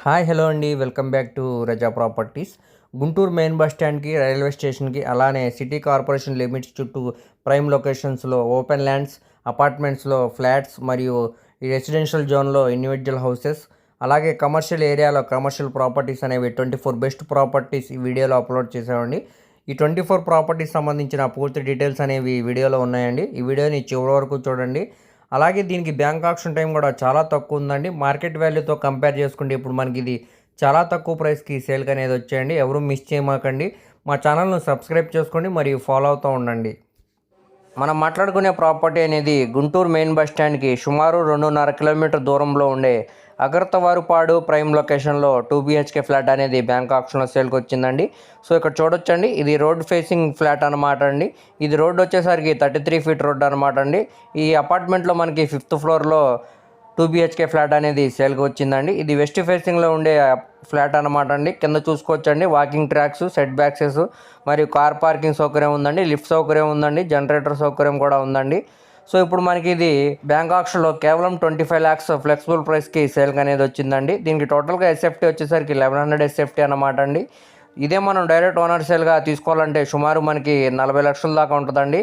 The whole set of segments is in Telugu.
హాయ్ హలో అండి, welcome back to Raza properties. Guntur main bus స్టాండ్కి, రైల్వే స్టేషన్కి, అలానే సిటీ కార్పొరేషన్ లిమిట్స్ చుట్టూ ప్రైమ్ లొకేషన్స్లో ఓపెన్ ల్యాండ్స్, అపార్ట్మెంట్స్లో ఫ్లాట్స్ మరియు ఈ రెసిడెన్షియల్ జోన్లో ఇండివిజువల్ హౌసెస్, అలాగే కమర్షియల్ ఏరియాలో కమర్షియల్ ప్రాపర్టీస్ అనేవి 24 బెస్ట్ ప్రాపర్టీస్ ఈ వీడియోలో అప్లోడ్ చేసామండి. ఈ 24 ప్రాపర్టీస్ సంబంధించిన పూర్తి డీటెయిల్స్ అనేవి ఈ వీడియోలో ఉన్నాయండి. ఈ వీడియోని చివరి వరకు చూడండి. అలాగే దీనికి బ్యాంక్ ఆక్షన్ టైం కూడా చాలా తక్కువ ఉందండి. మార్కెట్ వాల్యూతో కంపేర్ చేసుకుంటే ఇప్పుడు మనకి ఇది చాలా తక్కువ ప్రైస్కి సేల్కి అనేది వచ్చేయండి. ఎవరు మిస్ చేయమాకండి. మా ఛానల్ను సబ్స్క్రైబ్ చేసుకోండి మరియు ఫాలో అవుతూ ఉండండి. మనం మాట్లాడుకునే ప్రాపర్టీ అనేది గుంటూరు మెయిన్ బస్ స్టాండ్కి సుమారు 2.5 కిలోమీటర్ దూరంలో ఉండే అగర్తవారుపాడు ప్రైమ్ లొకేషన్లో 2 BHK ఫ్లాట్ అనేది బ్యాంక్ ఆప్షన్లో సేల్కి వచ్చిందండి. సో ఇక్కడ చూడొచ్చండి, ఇది రోడ్ ఫేసింగ్ ఫ్లాట్ అనమాట అండి. ఇది రోడ్ వచ్చేసరికి 33 ఫీట్ రోడ్ అనమాట అండి. ఈ అపార్ట్మెంట్లో మనకి 5th ఫ్లోర్లో 2 BHK ఫ్లాట్ అనేది సేల్కి వచ్చిందండి. ఇది వెస్ట్ ఫేసింగ్లో ఉండే ఫ్లాట్ అనమాట అండి. కింద చూసుకోవచ్చండి, వాకింగ్ ట్రాక్స్, సెట్ బ్యాక్సెస్ మరియు కార్ పార్కింగ్ సౌకర్యం ఉందండి, లిఫ్ట్ సౌకర్యం ఉందండి, జనరేటర్ సౌకర్యం కూడా ఉందండి. సో ఇప్పుడు మనకి ఇది బ్యాంక్ ఆక్షన్లో కేవలం 25 lakhs ఫ్లెక్సిబుల్ ప్రైస్కి సేల్కి అనేది వచ్చిందండి. దీనికి టోటల్గా ఎస్ఎఫ్టీ వచ్చేసరికి 1100 ఎస్ఎఫ్టీ అనమాట అండి. ఇదే మనం డైరెక్ట్ ఓనర్ సేల్గా తీసుకోవాలంటే సుమారు మనకి 40 లక్షల దాకా ఉంటుందండి.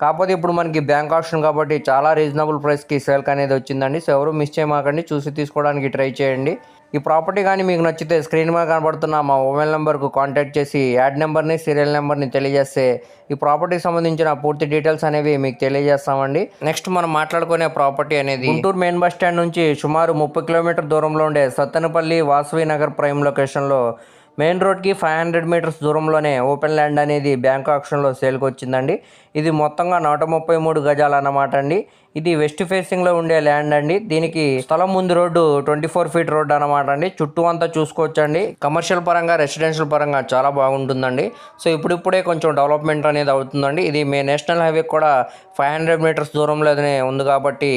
కాకపోతే ఇప్పుడు మనకి బ్యాంక్ ఆప్షన్ కాబట్టి చాలా రీజనబుల్ ప్రైస్కి సేల్కి అనేది వచ్చిందండి. సో ఎవరు మిస్ చేయమాకండి, చూసి తీసుకోవడానికి ట్రై చేయండి. ఈ ప్రాపర్టీ కానీ మీకు నచ్చితే స్క్రీన్ మీద కనబడుతున్న మా మొబైల్ నెంబర్కు కాంటాక్ట్ చేసి యాడ్ నెంబర్ని, సీరియల్ నెంబర్ని తెలియజేస్తే ఈ ప్రాపర్టీకి సంబంధించిన పూర్తి డీటెయిల్స్ అనేవి మీకు తెలియజేస్తామండి. నెక్స్ట్ మనం మాట్లాడుకునే ప్రాపర్టీ అనేది గుంటూరు మెయిన్ బస్ స్టాండ్ నుంచి సుమారు 30 కిలోమీటర్ దూరంలో ఉండే సత్తెనపల్లి వాసవి నగర్ ప్రైమ్ లొకేషన్లో మెయిన్ రోడ్కి 500 మీటర్స్ దూరంలోనే ఓపెన్ ల్యాండ్ అనేది బ్యాంక్ ఆప్షన్లో సేల్కి వచ్చిందండి. ఇది మొత్తంగా 133 గజాలు అన్నమాట అండి. ఇది వెస్ట్ ఫేసింగ్లో ఉండే ల్యాండ్ అండి. దీనికి స్థలం ముందు రోడ్డు 24 ఫీట్ రోడ్డు అనమాట అండి. చుట్టూ అంతా చూసుకోవచ్చండి. కమర్షియల్ పరంగా, రెసిడెన్షియల్ పరంగా చాలా బాగుంటుందండి. సో ఇప్పుడిప్పుడే కొంచెం డెవలప్మెంట్ అనేది అవుతుందండి. ఇది నేషనల్ హైవే కూడా 500 మీటర్స్ దూరంలోనే ఉంది కాబట్టి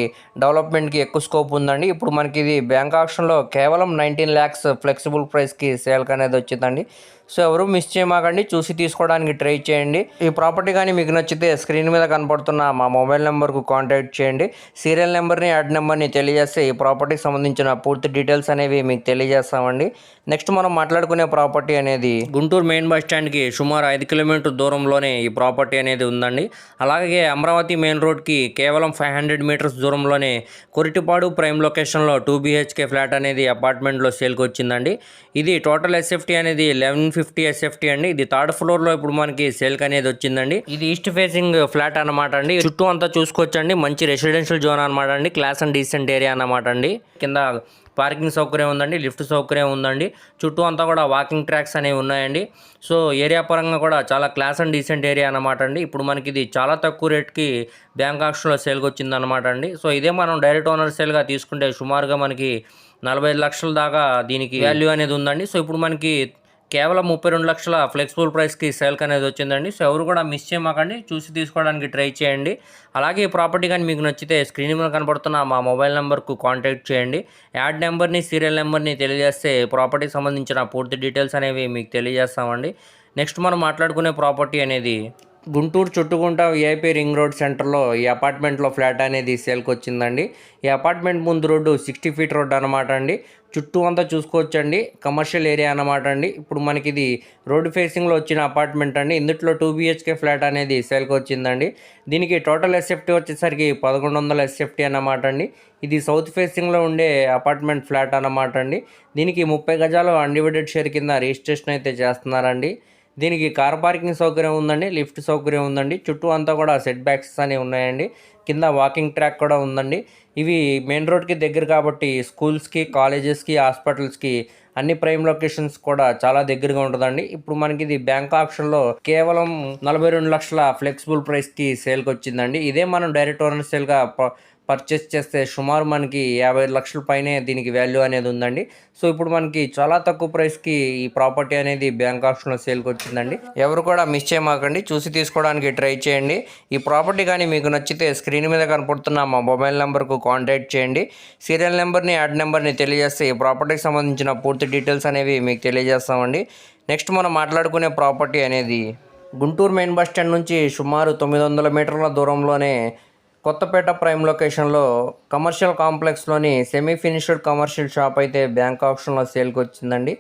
డెవలప్మెంట్కి ఎక్కువ స్కోప్ ఉందండి. ఇప్పుడు మనకి ఇది బ్యాంక్ ఆప్షన్లో కేవలం 19 lakhs ఫ్లెక్సిబుల్ ప్రైస్కి సేల్కి అనేది వచ్చిందండి. సో ఎవరు మిస్ చేయమాకండి, చూసి తీసుకోవడానికి ట్రై చేయండి. ఈ ప్రాపర్టీ కానీ మీకు నచ్చితే స్క్రీన్ మీద కనపడుతున్న మా మొబైల్ నెంబర్కు కాంటాక్ట్ చేయండి. సీరియల్ నెంబర్ని, యాడ్ నెంబర్ని తెలియజేస్తే ఈ ప్రాపర్టీకి సంబంధించిన పూర్తి డీటెయిల్స్ అనేవి మీకు తెలియజేస్తామండి. నెక్స్ట్ మనం మాట్లాడుకునే ప్రాపర్టీ అనేది గుంటూరు మెయిన్ బస్ స్టాండ్కి సుమారు 5 కిలోమీటర్ దూరంలోనే ఈ ప్రాపర్టీ అనేది ఉందండి. అలాగే అమరావతి మెయిన్ రోడ్కి కేవలం 500 మీటర్స్ దూరంలోనే కొరిటిపాడు ప్రైమ్ లొకేషన్లో 2 BHK ఫ్లాట్ అనేది అపార్ట్మెంట్లో సేల్కి వచ్చిందండి. ఇది టోటల్ ఎస్ఎఫ్టీ అనేది 1150 ఎస్ఎఫ్టీ అండి. ఇది 3rd ఫ్లోర్లో ఇప్పుడు మనకి సేల్కి అనేది వచ్చిందండి. ఇది ఈస్ట్ ఫేసింగ్ ఫ్లాట్ అనమాట అండి. చుట్టూ అంతా చూసుకోవచ్చండి, మంచి రెసిడెన్షియల్ జోన్ అనమాట అండి. క్లాస్ అండ్ డీసెంట్ ఏరియా అనమాట అండి. కింద పార్కింగ్ సౌకర్యం ఉందండి, లిఫ్ట్ సౌకర్యం ఉందండి. చుట్టూ అంతా కూడా వాకింగ్ ట్రాక్స్ అనేవి ఉన్నాయండి. సో ఏరియా పరంగా కూడా చాలా క్లాస్ అండ్ డీసెంట్ ఏరియా అనమాట అండి. ఇప్పుడు మనకి ఇది చాలా తక్కువ రేట్కి బ్యాంక్ ఆప్షన్లో సేల్కి వచ్చింది అనమాట అండి. సో ఇదే మనం డైరెక్ట్ ఓనర్ సేల్గా తీసుకుంటే సుమారుగా మనకి 45 లక్షల దాకా దీనికి వాల్యూ అనేది ఉందండి. సో ఇప్పుడు మనకి కేవలం 32 లక్షల ఫ్లెక్సిబుల్ ప్రైస్కి సేల్కి అనేది వచ్చిందండి. సో ఎవరు కూడా మిస్ చేయమాకండి, చూసి తీసుకోవడానికి ట్రై చేయండి. అలాగే ఈ ప్రాపర్టీ కానీ మీకు నచ్చితే స్క్రీన్ మీద కనబడుతున్న మా మొబైల్ నెంబర్కు కాంటాక్ట్ చేయండి. యాడ్ నెంబర్ని, సీరియల్ నెంబర్ని తెలియజేస్తే ప్రాపర్టీకి సంబంధించిన పూర్తి డీటెయిల్స్ అనేవి మీకు తెలియజేస్తామండి. నెక్స్ట్ మనం మాట్లాడుకునే ప్రాపర్టీ అనేది గుంటూరు చుట్టుకుంట విఐపి రింగ్ రోడ్ సెంటర్లో ఈ అపార్ట్మెంట్లో ఫ్లాట్ అనేది సేల్కి వచ్చిందండి. ఈ అపార్ట్మెంట్ ముందు రోడ్డు 60 ఫీట్ రోడ్డు అనమాట అండి. చుట్టూ అంతా చూసుకోవచ్చండి, కమర్షియల్ ఏరియా అనమాట అండి. ఇప్పుడు మనకి ఇది రోడ్డు ఫేసింగ్లో వచ్చిన అపార్ట్మెంట్ అండి. ఇందులో 2 BHK ఫ్లాట్ అనేది సేల్కి వచ్చిందండి. దీనికి టోటల్ ఎస్ఎఫ్టీ వచ్చేసరికి 1100 ఎస్ఎఫ్టీ అన్నమాట అండి. ఇది సౌత్ ఫేసింగ్లో ఉండే అపార్ట్మెంట్ ఫ్లాట్ అనమాట అండి. దీనికి 30 గజాలు అన్డివైడెడ్ షేర్ కింద రిజిస్ట్రేషన్ అయితే చేస్తున్నారండి. దీనికి కార్ పార్కింగ్ సౌకర్యం ఉందండి, లిఫ్ట్ సౌకర్యం ఉందండి. చుట్టూ అంతా కూడా సెట్ బ్యాక్స్ అనేవి ఉన్నాయండి. కింద వాకింగ్ ట్రాక్ కూడా ఉందండి. ఇవి మెయిన్ రోడ్కి దగ్గర కాబట్టి స్కూల్స్కి, కాలేజెస్కి, హాస్పిటల్స్కి అన్ని ప్రైమ్ లొకేషన్స్ కూడా చాలా దగ్గరగా ఉంటుందండి. ఇప్పుడు మనకి ఇది బ్యాంక్ ఆప్షన్లో కేవలం 42 లక్షల ఫ్లెక్సిబుల్ ప్రైస్కి సేల్కి వచ్చిందండి. ఇదే మనం డైరెక్ట్ ఓనర్ సేల్గా పర్చేస్ చేస్తే సుమారు మనకి 55 లక్షల పైనే దీనికి వాల్యూ అనేది ఉందండి. సో ఇప్పుడు మనకి చాలా తక్కువ ప్రైస్కి ఈ ప్రాపర్టీ అనేది బ్యాంక్ ఆప్షన్లో సేల్కి వచ్చిందండి. ఎవరు కూడా మిస్ చేయమాకండి, చూసి తీసుకోవడానికి ట్రై చేయండి. ఈ ప్రాపర్టీ కానీ మీకు నచ్చితే స్క్రీన్ మీద కనపడుతున్న మా మొబైల్ నెంబర్కు కాంటాక్ట్ చేయండి. సీరియల్ నెంబర్ని, యాడ్ నెంబర్ని తెలియజేస్తే ఈ ప్రాపర్టీకి సంబంధించిన పూర్తి డీటెయిల్స్ అనేవి మీకు తెలియజేస్తామండి. నెక్స్ట్ మనం మాట్లాడుకునే ప్రాపర్టీ అనేది గుంటూరు మెయిన్ బస్ స్టాండ్ నుంచి సుమారు 900 మీటర్ల దూరంలోనే కొత్తపేట ప్రైమ్ లొకేషన్లో కమర్షియల్ కాంప్లెక్స్లోని సెమీ ఫినిష్డ్ కమర్షియల్ షాప్ అయితే బ్యాంక్ ఆప్షన్లో సేల్కి వచ్చిందండి.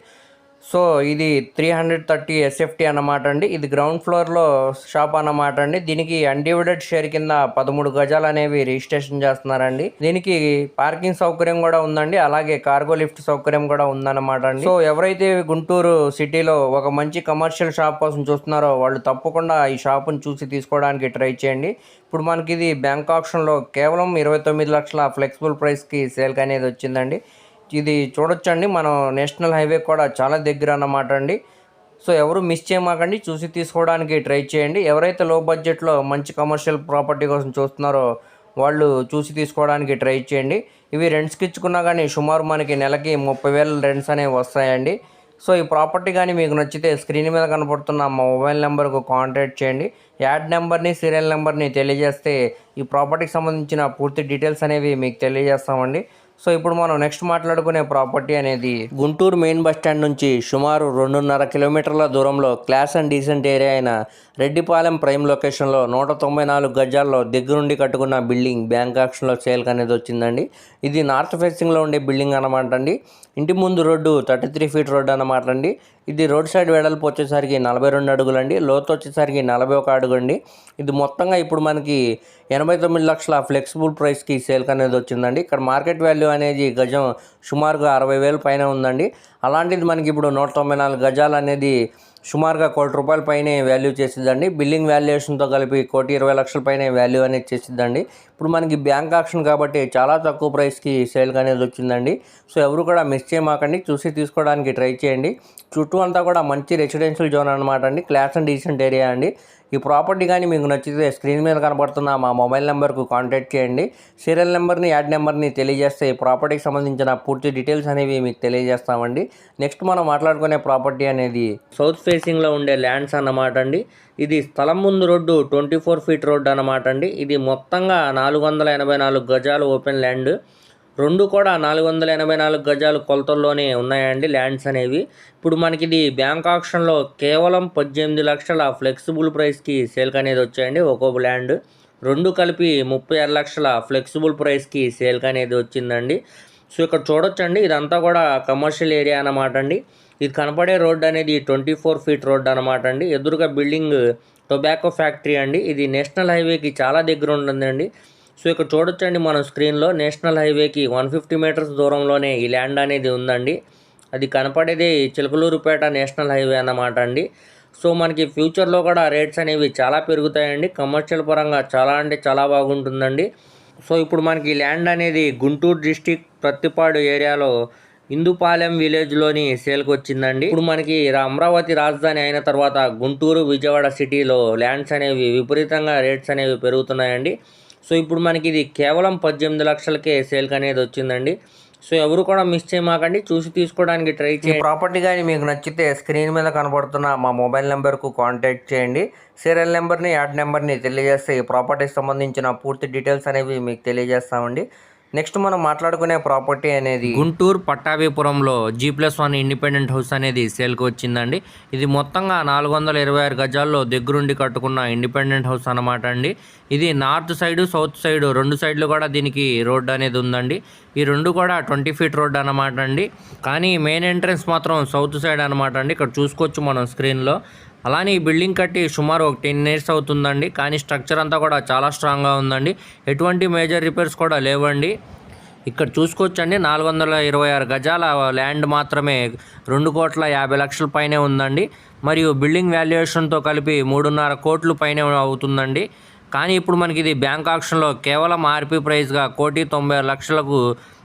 సో ఇది 330 SFT అన్నమాట అండి. ఇది గ్రౌండ్ ఫ్లోర్లో షాప్ అన్నమాట అండి. దీనికి అన్డివైడెడ్ షేర్ కింద 13 గజాలు అనేవి రిజిస్ట్రేషన్ చేస్తున్నారండి. దీనికి పార్కింగ్ సౌకర్యం కూడా ఉందండి, అలాగే కార్గో లిఫ్ట్ సౌకర్యం కూడా ఉందన్నమాట అండి. సో ఎవరైతే గుంటూరు సిటీలో ఒక మంచి కమర్షియల్ షాప్ కోసం చూస్తున్నారో వాళ్ళు తప్పకుండా ఈ షాపును చూసి తీసుకోవడానికి ట్రై చేయండి. ఇప్పుడు మనకి ఇది బ్యాంక్ ఆప్షన్లో కేవలం 29 లక్షల ఫ్లెక్సిబుల్ ప్రైస్కి సేల్కి అనేది వచ్చిందండి. ఇది చూడొచ్చండి, మనం నేషనల్ హైవే కూడా చాలా దగ్గర అన్నమాట అండి. సో ఎవరు మిస్ చేయమాకండి, చూసి తీసుకోవడానికి ట్రై చేయండి. ఎవరైతే లో బడ్జెట్లో మంచి కమర్షియల్ ప్రాపర్టీ కోసం చూస్తున్నారో వాళ్ళు చూసి తీసుకోవడానికి ట్రై చేయండి. ఇవి రెంట్స్కి ఇచ్చుకున్నా కానీ సుమారు మనకి నెలకి 30,000 రెంట్స్ అనేవి వస్తాయండి. సో ఈ ప్రాపర్టీ కానీ మీకు నచ్చితే స్క్రీన్ మీద కనపడుతున్న మా మొబైల్ నెంబర్కు కాంటాక్ట్ చేయండి. యాడ్ నెంబర్ని, సీరియల్ నెంబర్ని తెలియజేస్తే ఈ ప్రాపర్టీకి సంబంధించిన పూర్తి డీటెయిల్స్ అనేవి మీకు తెలియజేస్తామండి. సో ఇప్పుడు మనం నెక్స్ట్ మాట్లాడుకునే ప్రాపర్టీ అనేది గుంటూరు మెయిన్ బస్ స్టాండ్ నుంచి సుమారు 2.5 కిలోమీటర్ల దూరంలో క్లాస్ అండ్ డీసెంట్ ఏరియా అయిన రెడ్డిపాలెం ప్రైమ్ లొకేషన్లో 194 గజాల్లో దగ్గరుండి కట్టుకున్న బిల్డింగ్ బ్యాంక్ ఆప్షన్లో సేల్కి అనేది వచ్చిందండి. ఇది నార్త్ ఫేసింగ్లో ఉండే బిల్డింగ్ అన్నమాట అండి. ఇంటి ముందు రోడ్డు 33 ఫీట్ రోడ్డు అన్నమాట అండి. ఇది రోడ్ సైడ్ వెడల్పు వచ్చేసరికి 42 అడుగులండి, లోతు వచ్చేసరికి 41 అడుగు అండి. ఇది మొత్తంగా ఇప్పుడు మనకి 89 లక్షల ఫ్లెక్సిబుల్ ప్రైస్కి సేల్కి అనేది వచ్చిందండి. ఇక్కడ మార్కెట్ వాల్యూ అనేది గజం సుమారుగా 60,000 పైన ఉందండి. అలాంటిది మనకి ఇప్పుడు 194 గజాలు అనేది సుమారుగా ₹1,00,00,000 పైనే వాల్యూ చేసిద్దండి. బిల్డింగ్ వాల్యుయేషన్తో కలిపి 1,20,00,000 పైనే వాల్యూ అనేది చేసిద్దండి. ఇప్పుడు మనకి బ్యాంక్ ఆప్షన్ కాబట్టి చాలా తక్కువ ప్రైస్కి సేల్కి అనేది వచ్చిందండి. సో ఎవరు కూడా మిస్ చేయమాకండి, చూసి తీసుకోవడానికి ట్రై చేయండి. చుట్టూ అంతా కూడా మంచి రెసిడెన్షియల్ జోన్ అనమాట అండి, క్లాస్ అండ్ డీసెంట్ ఏరియా అండి. ఈ ప్రాపర్టీ కానీ మీకు నచ్చితే స్క్రీన్ మీద కనబడుతున్న మా మొబైల్ నెంబర్కు కాంటాక్ట్ చేయండి. సీరియల్ నెంబర్ని, యాడ్ నెంబర్ని తెలియజేస్తే ఈ ప్రాపర్టీకి సంబంధించిన పూర్తి డీటెయిల్స్ అనేవి మీకు తెలియజేస్తామండి. నెక్స్ట్ మనం మాట్లాడుకునే ప్రాపర్టీ అనేది సౌత్ ఫేసింగ్లో ఉండే ల్యాండ్స్ అన్నమాట అండి. ఇది స్థలం ముందు రోడ్డు 24 ఫీట్ రోడ్డు అన్నమాట అండి. ఇది మొత్తంగా 484 గజాలు ఓపెన్ ల్యాండ్. రెండు కూడా 484 గజాలు కొలతల్లోనే ఉన్నాయండి ల్యాండ్స్ అనేవి. ఇప్పుడు మనకి ఇది బ్యాంక్ ఆప్షన్లో కేవలం 18 లక్షల ఫ్లెక్సిబుల్ ప్రైస్కి సేల్కి అనేది వచ్చాయండి ఒక్కొక్క ల్యాండ్. రెండు కలిపి 36 లక్షల ఫ్లెక్సిబుల్ ప్రైస్కి సేల్కి అనేది వచ్చిందండి. సో ఇక్కడ చూడొచ్చండి, ఇదంతా కూడా కమర్షియల్ ఏరియా అన్నమాట అండి. ఇది కనపడే రోడ్డు అనేది 24 ఫీట్ రోడ్డు అనమాట అండి. ఎదురుగా బిల్డింగ్ టొబాకో ఫ్యాక్టరీ అండి. ఇది నేషనల్ హైవేకి చాలా దగ్గర ఉంటుందండి. సో ఇక్కడ చూడొచ్చండి మనం స్క్రీన్లో, నేషనల్ హైవేకి 150 మీటర్స్ దూరంలోనే ఈ ల్యాండ్ అనేది ఉందండి. అది కనపడేది చిలకలూరుపేట నేషనల్ హైవే అన్నమాట అండి. సో మనకి ఫ్యూచర్లో కూడా రేట్స్ అనేవి చాలా పెరుగుతాయండి. కమర్షియల్ పరంగా చాలా అంటే చాలా బాగుంటుందండి. సో ఇప్పుడు మనకి ల్యాండ్ అనేది గుంటూరు డిస్టిక్ ప్రత్తిపాడు ఏరియాలో ఇందుపాలెం విలేజ్లోని సేల్కి వచ్చిందండి. ఇప్పుడు మనకి అమరావతి రాజధాని అయిన తర్వాత గుంటూరు, విజయవాడ సిటీలో ల్యాండ్స్ అనేవి విపరీతంగా రేట్స్ అనేవి పెరుగుతున్నాయండి. సో ఇప్పుడు మనకి ఇది కేవలం 18 లక్షలకే సేల్కి అనేది వచ్చిందండి. సో ఎవరు కూడా మిస్ చేయమాకండి, చూసి తీసుకోవడానికి ట్రై చేయండి. ప్రాపర్టీ కానీ మీకు నచ్చితే స్క్రీన్ మీద కనబడుతున్న మా మొబైల్ నెంబర్కు కాంటాక్ట్ చేయండి. సీరియల్ నెంబర్ని, యాడ్ నెంబర్ని తెలియజేస్తే ఈ ప్రాపర్టీకి సంబంధించిన పూర్తి డీటెయిల్స్ అనేవి మీకు తెలియజేస్తామండి. నెక్స్ట్ మనం మాట్లాడుకునే ప్రాపర్టీ అనేది గుంటూరు పట్టాభిపురంలో G+1 ఇండిపెండెంట్ హౌస్ అనేది సేల్కి వచ్చిందండి. ఇది మొత్తంగా 426 గజాల్లో దగ్గరుండి కట్టుకున్న ఇండిపెండెంట్ హౌస్ అన్నమాట అండి. ఇది నార్త్ సైడు, సౌత్ సైడు రెండు సైడ్లు కూడా దీనికి రోడ్డు అనేది ఉందండి. ఈ రెండు కూడా 20 ఫీట్ రోడ్డు అన్నమాట అండి. కానీ మెయిన్ ఎంట్రన్స్ మాత్రం సౌత్ సైడ్ అనమాట అండి. ఇక్కడ చూసుకోవచ్చు మనం స్క్రీన్లో. అలానే ఈ బిల్డింగ్ కట్టి సుమారు ఒక 10 ఇయర్స్ అవుతుందండి. కానీ స్ట్రక్చర్ అంతా కూడా చాలా స్ట్రాంగ్గా ఉందండి. ఎటువంటి మేజర్ రిపేర్స్ కూడా లేవండి. ఇక్కడ చూసుకోవచ్చండి, 426 గజాల ల్యాండ్ మాత్రమే 2,50,00,000 పైనే ఉందండి. మరియు బిల్డింగ్ వాల్యుయేషన్తో కలిపి 3.5 కోట్లు పైనే అవుతుందండి. కానీ ఇప్పుడు మనకి ఇది బ్యాంక్ ఆప్షన్లో కేవలం ఆర్పీ ప్రైస్గా 1,90,00,000కు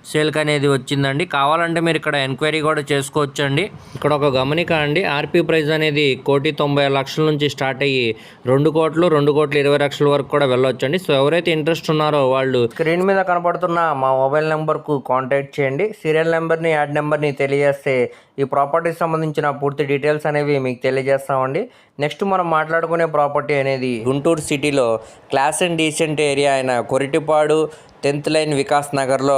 సేల్కి అనేది వచ్చిందండి. కావాలంటే మీరు ఇక్కడ ఎంక్వైరీ కూడా చేసుకోవచ్చండి. ఇక్కడ ఒక గమనిక అండి, ఆర్పీ ప్రైస్ అనేది 1,90,00,000 నుంచి స్టార్ట్ అయ్యి 2 కోట్లు, 2,20,00,000 వరకు కూడా వెళ్ళొచ్చండి. సో ఎవరైతే ఇంట్రెస్ట్ ఉన్నారో వాళ్ళు స్క్రీన్ మీద కనపడుతున్న మా మొబైల్ నెంబర్కు కాంటాక్ట్ చేయండి. సీరియల్ నెంబర్ని, యాడ్ నెంబర్ని తెలియజేస్తే ఈ ప్రాపర్టీకి సంబంధించిన పూర్తి డీటెయిల్స్ అనేవి మీకు తెలియజేస్తామండి. నెక్స్ట్ మనం మాట్లాడుకునే ప్రాపర్టీ అనేది గుంటూరు సిటీలో క్లాస్ అండ్ డీసెంట్ ఏరియా అయిన కొరిటిపాడు, 10th లైన్ వికాస్ నగర్లో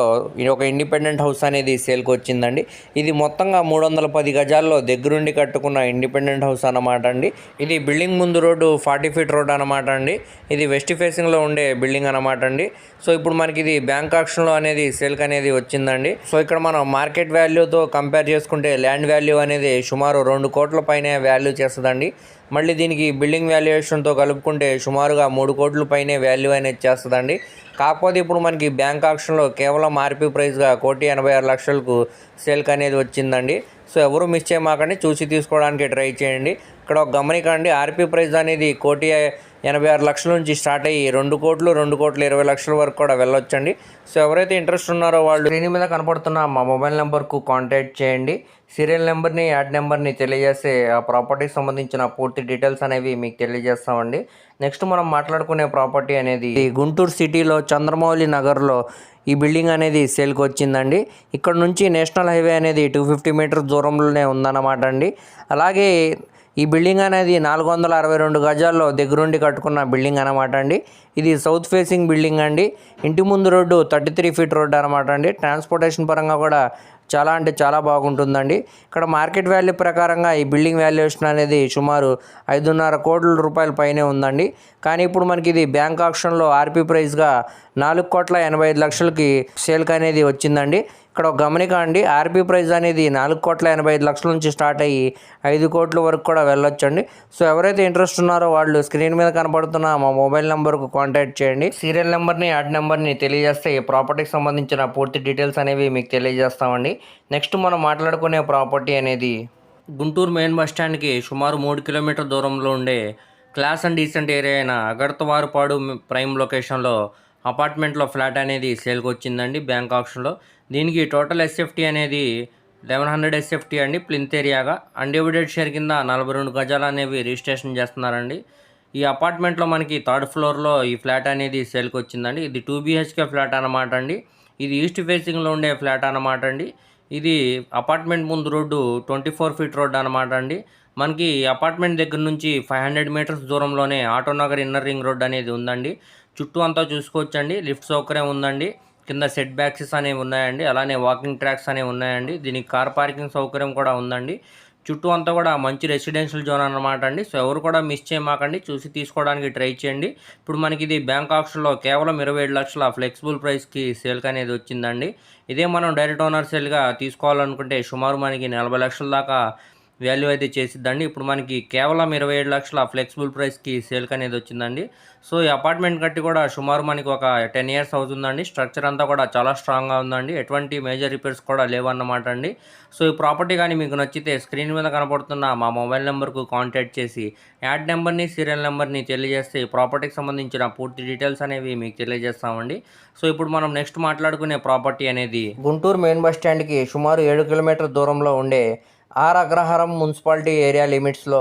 ఒక ఇండిపెండెంట్ హౌస్ అనేది సేల్కి వచ్చిందండి. ఇది మొత్తంగా 310 గజాల్లో దగ్గరుండి కట్టుకున్న ఇండిపెండెంట్ హౌస్ అన్నమాట అండి. ఇది బిల్డింగ్ ముందు రోడ్డు 40 ఫీట్ రోడ్ అనమాట అండి. ఇది వెస్ట్ ఫేసింగ్లో ఉండే బిల్డింగ్ అనమాట అండి. సో ఇప్పుడు మనకి ఇది బ్యాంక్ ఆక్షన్లో అనేది సేల్కి అనేది వచ్చిందండి. సో ఇక్కడ మనం మార్కెట్ వాల్యూతో కంపేర్ చేసుకుంటే ల్యాండ్ వాల్యూ అనేది సుమారు 2 కోట్ల పైనే వాల్యూ చేస్తుందండి. మళ్ళీ దీనికి బిల్డింగ్ వాల్యుయేషన్తో కలుపుకుంటే సుమారుగా 3 కోట్ల పైనే వాల్యూ అనేది చేస్తుందండి. కాకపోతే ఇప్పుడు మనకి బ్యాంక్ ఆక్షన్లో కేవలం ఆర్పీ ప్రైస్గా 1,86,00,000కు సేల్కి అనేది వచ్చిందండి. సో ఎవరు మిస్ చేయమాకండి, చూసి తీసుకోవడానికి ట్రై చేయండి. ఇక్కడ ఒక గమనికండి, ఆర్పీ ప్రైస్ అనేది 1,86,00,000 నుంచి స్టార్ట్ అయ్యి 2 కోట్లు 2,20,00,000 వరకు కూడా వెళ్ళొచ్చండి. సో ఎవరైతే ఇంట్రెస్ట్ ఉన్నారో వాళ్ళు దీని మీద కనపడుతున్న మా మొబైల్ నెంబర్కు కాంటాక్ట్ చేయండి. సీరియల్ నెంబర్ని, యాడ్ నెంబర్ని తెలియజేస్తే ఆ ప్రాపర్టీకి సంబంధించిన పూర్తి డీటెయిల్స్ అనేవి మీకు తెలియజేస్తామండి. నెక్స్ట్ మనం మాట్లాడుకునే ప్రాపర్టీ అనేది గుంటూరు సిటీలో చంద్రమౌళి నగర్లో ఈ బిల్డింగ్ అనేది సేల్కి వచ్చిందండి. ఇక్కడ నుంచి నేషనల్ హైవే అనేది 250 మీటర్స్ దూరంలోనే ఉందన్నమాట అండి. అలాగే ఈ బిల్డింగ్ అనేది 462 గజాల్లో దగ్గరుండి కట్టుకున్న బిల్డింగ్ అనమాట అండి. ఇది సౌత్ ఫేసింగ్ బిల్డింగ్ అండి. ఇంటి ముందు రోడ్డు 33 ఫీట్ రోడ్డు అనమాట అండి. ట్రాన్స్పోర్టేషన్ పరంగా కూడా చాలా అంటే చాలా బాగుంటుందండి. ఇక్కడ మార్కెట్ వాల్యూ ప్రకారంగా ఈ బిల్డింగ్ వాల్యుయేషన్ అనేది సుమారు 5.5 కోట్ల రూపాయల పైనే ఉందండి. కానీ ఇప్పుడు మనకి ఇది బ్యాంక్ ఆక్షన్లో ఆర్పీ ప్రైస్గా 4,85,00,000కి సేల్కి అనేది వచ్చిందండి. ఇక్కడ ఒక గమనిక అండి, ఆర్పీ ప్రైస్ అనేది 4,85,00,000 నుంచి స్టార్ట్ అయ్యి 5 కోట్ల వరకు కూడా వెళ్ళొచ్చండి. సో ఎవరైతే ఇంట్రెస్ట్ ఉన్నారో వాళ్ళు స్క్రీన్ మీద కనపడుతున్న మా మొబైల్ నెంబర్కు కాంటాక్ట్ చేయండి. సీరియల్ నెంబర్ని, యాడ్ నెంబర్ని తెలియజేస్తే ఈ ప్రాపర్టీకి సంబంధించిన పూర్తి డీటెయిల్స్ అనేవి మీకు తెలియజేస్తామండి. నెక్స్ట్ మనం మాట్లాడుకునే ప్రాపర్టీ అనేది గుంటూరు మెయిన్ బస్ స్టాండ్కి సుమారు 3 కిలోమీటర్ దూరంలో ఉండే క్లాస్ అండ్ డీసెంట్ ఏరియా అయిన అగర్తవారుపాడు ప్రైమ్ లొకేషన్లో అపార్ట్మెంట్లో ఫ్లాట్ అనేది సేల్కి వచ్చిందండి బ్యాంక్ ఆక్షన్లో. దీనికి టోటల్ ఎస్ఎఫ్టీ అనేది 1100 ఎస్ఎఫ్టీ అండి. ప్లింత్ ఏరియాగా అన్డివైడెడ్ షేర్ కింద 42 గజాలు అనేవి రిజిస్ట్రేషన్ చేస్తున్నారండి. ఈ అపార్ట్మెంట్లో మనకి 3rd ఫ్లోర్లో ఈ ఫ్లాట్ అనేది సేల్కి వచ్చిందండి. ఇది 2 BHK ఫ్లాట్ అనమాట అండి. ఇది ఈస్ట్ ఫేసింగ్లో ఉండే ఫ్లాట్ అనమాట అండి. ఇది అపార్ట్మెంట్ ముందు రోడ్డు 24 ఫీట్ రోడ్డు అనమాట అండి. మనకి అపార్ట్మెంట్ దగ్గర నుంచి 500 మీటర్స్ దూరంలోనే ఆటోనగర్ ఇన్నర్ రింగ్ రోడ్ అనేది ఉందండి. చుట్టూ అంతా చూసుకోవచ్చండి. లిఫ్ట్ సౌకర్యం ఉందండి. కింద సెట్ బ్యాక్సెస్ అనేవి ఉన్నాయండి. అలానే వాకింగ్ ట్రాక్స్ అనేవి ఉన్నాయండి. దీనికి కార్ పార్కింగ్ సౌకర్యం కూడా ఉందండి. చుట్టూ అంతా కూడా మంచి రెసిడెన్షియల్ జోన్ అనమాట అండి. సో ఎవరు కూడా మిస్ చేయమాకండి, చూసి తీసుకోవడానికి ట్రై చేయండి. ఇప్పుడు మనకి ఇది బ్యాంక్ ఆక్షన్లో కేవలం 27 లక్షల ఫ్లెక్సిబుల్ ప్రైస్కి సేల్కి అనేది వచ్చిందండి. ఇదే మనం డైరెక్ట్ ఓనర్ సేల్గా తీసుకోవాలనుకుంటే సుమారు మనకి 40 లక్షల దాకా వాల్యూ అయితే చేసిద్దండి. ఇప్పుడు మనకి కేవలం 27 లక్షల ఫ్లెక్సిబుల్ ప్రైస్కి సేల్కి అనేది వచ్చిందండి. సో ఈ అపార్ట్మెంట్ కట్టి కూడా సుమారు మనకి ఒక 10 ఇయర్స్ అవుతుందండి. స్ట్రక్చర్ అంతా కూడా చాలా స్ట్రాంగ్గా ఉందండి. ఎటువంటి మేజర్ రిపేర్స్ కూడా లేవన్నమాట అండి. సో ఈ ప్రాపర్టీ కానీ మీకు నచ్చితే స్క్రీన్ మీద కనపడుతున్న మా మొబైల్ నెంబర్కు కాంటాక్ట్ చేసి యాడ్ నెంబర్ని, సీరియల్ నెంబర్ని తెలియజేస్తే ఈ ప్రాపర్టీకి సంబంధించిన పూర్తి డీటెయిల్స్ అనేవి మీకు తెలియజేస్తామండి. సో ఇప్పుడు మనం నెక్స్ట్ మాట్లాడుకునే ప్రాపర్టీ అనేది గుంటూరు మెయిన్ బస్ స్టాండ్కి సుమారు 7 కిలోమీటర్ దూరంలో ఉండే ఆర్ అగ్రహారం మున్సిపాలిటీ ఏరియా లిమిట్స్లో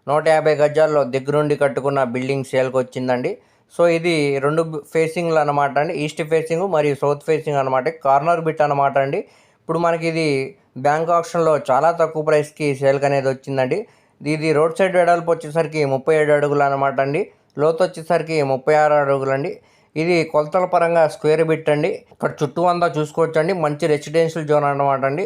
150 గజాల్లో దగ్గరుండి కట్టుకున్న బిల్డింగ్ సేల్కి వచ్చిందండి. సో ఇది 2 ఫేసింగ్లు అనమాట అండి. ఈస్ట్ ఫేసింగ్ మరియు సౌత్ ఫేసింగ్ అనమాట. కార్నర్ బిట్ అనమాట అండి. ఇప్పుడు మనకి ఇది బ్యాంక్ ఆక్షన్లో చాలా తక్కువ ప్రైస్కి సేల్కి అనేది వచ్చిందండి. ఇది రోడ్ సైడ్ వెడల్పు వచ్చేసరికి 37 అడుగులు అనమాట అండి. లోతు వచ్చేసరికి 36 అడుగులండి. ఇది కొలతల పరంగా స్క్వేర్ బిట్ అండి. ఇక్కడ చుట్టూ అంతా చూసుకోవచ్చండి. మంచి రెసిడెన్షియల్ జోన్ అనమాట అండి.